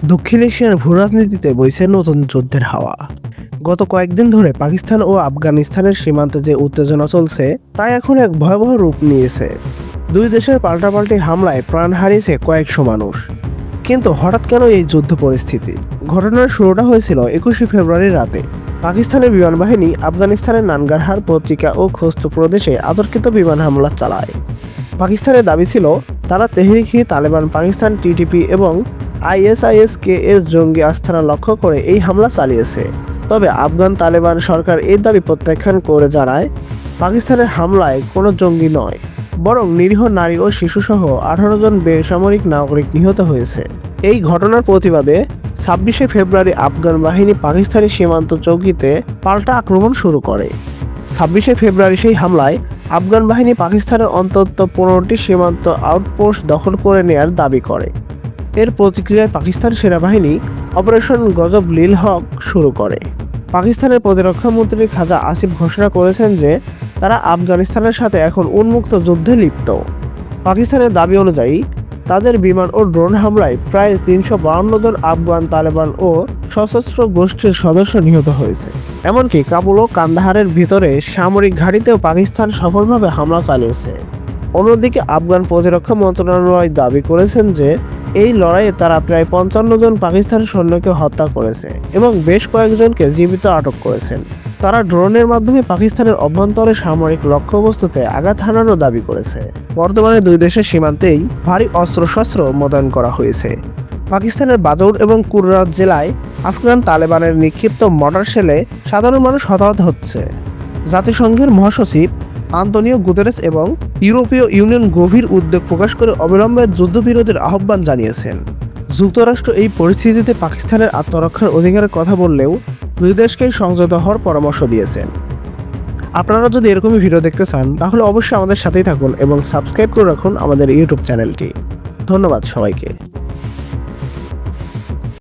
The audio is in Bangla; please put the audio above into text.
দক্ষিণ এশিয়ার ভূরাজনীতিতে বইছে নতুন যুদ্ধের হাওয়া। গত কয়েকদিন ধরে পাকিস্তান ও আফগানিস্তানের সীমান্তে যে উত্তেজনা চলছে তা এখন এক ভয়াবহ রূপ নিয়েছে। দুই দেশের পাল্টাপাল্টি হামলায় প্রাণ হারিয়েছে কয়েকশো মানুষ। কিন্তু হঠাৎ কেন এই যুদ্ধ পরিস্থিতি? ঘটনার শুরুটা হয়েছিল 21শে ফেব্রুয়ারি রাতে। পাকিস্তানের বিমান বাহিনী আফগানিস্তানের নানগারহার পত্রিকা ও খোস্ত প্রদেশে আতর্কিত বিমান হামলা চালায়। পাকিস্তানের দাবি ছিল তারা তেহরিক-ই-তালেবান পাকিস্তান টিটিপি এবং আইএসআইএসকে এর জঙ্গি আস্তানা লক্ষ্য করে এই হামলা চালিয়েছে। তবে আফগান তালেবান সরকার এই দাবি প্রত্যাখ্যান করে জানায় পাকিস্তানের হামলায় কোনো জঙ্গি নয়, বরং নিরীহ নারী ও শিশুসহ 18 জন বেসামরিক নাগরিক নিহত হয়েছে। এই ঘটনার প্রতিবাদে 26শে ফেব্রুয়ারি আফগান বাহিনী পাকিস্তানি সীমান্ত চৌকিতে পাল্টা আক্রমণ শুরু করে। 26শে ফেব্রুয়ারি সেই হামলায় আফগান বাহিনী পাকিস্তানের অন্তত 15টি সীমান্ত আউটপোস্ট দখল করে নেয়ার দাবি করে। এর প্রতিক্রিয়ায় পাকিস্তান সেনাবাহিনী অপারেশন গজব লিল হক শুরু করে। পাকিস্তানের প্রতিরক্ষা মন্ত্রী খাজা আসিফ ঘোষণা করেছেন যে তারা আফগানিস্তানের সাথে এখন উন্মুক্ত যুদ্ধে লিপ্ত। পাকিস্তানের দাবি অনুযায়ী তাদের বিমান ও ড্রোন হামলায় প্রায় 352 জন আফগান তালেবান ও সশস্ত্র গোষ্ঠীর সদস্য নিহত হয়েছে। এমনকি কাবুল ও কান্দাহারের ভিতরে সামরিক ঘাঁটিতেও পাকিস্তান সফলভাবে হামলা চালিয়েছে। অন্যদিকে আফগান প্রতিরক্ষা মন্ত্রণালয় দাবি করেছেন যে এই লড়াইয়ে তারা প্রায় 55 জন পাকিস্তান সৈন্যকে হত্যা করেছে এবং বেশ কয়েকজনকে জীবিত আটক করেছেন। তারা ড্রোনের মাধ্যমে পাকিস্তানের অভ্যন্তরে সামরিক লক্ষ্যবস্তুতে আঘাত হানারও দাবি করেছে। বর্তমানে দুই দেশের সীমান্তেই ভারী অস্ত্রশস্ত্র মোতায়েন করা হয়েছে। পাকিস্তানের বাজৌর এবং কুররাত জেলায় আফগান তালেবানের নিক্ষিপ্ত মর্টার শেলে সাধারণ মানুষ হতাহত হচ্ছে। জাতিসংঘের মহাসচিব আন্তোনিও গুতেরেস এবং ইউরোপীয় ইউনিয়ন গভীর উদ্বেগ প্রকাশ করে অবিলম্বে যুদ্ধবিরতির আহ্বান জানিয়েছেন। যুক্তরাষ্ট্র এই পরিস্থিতিতে পাকিস্তানের আত্মরক্ষার অধিকারের কথা বললেও দুই দেশকেই সংযত হওয়ার পরামর্শ দিয়েছেন। আপনারা যদি এরকমই ভিডিও দেখতে চান তাহলে অবশ্যই আমাদের সাথেই থাকুন এবং সাবস্ক্রাইব করে রাখুন আমাদের ইউটিউব চ্যানেলটি। ধন্যবাদ সবাইকে।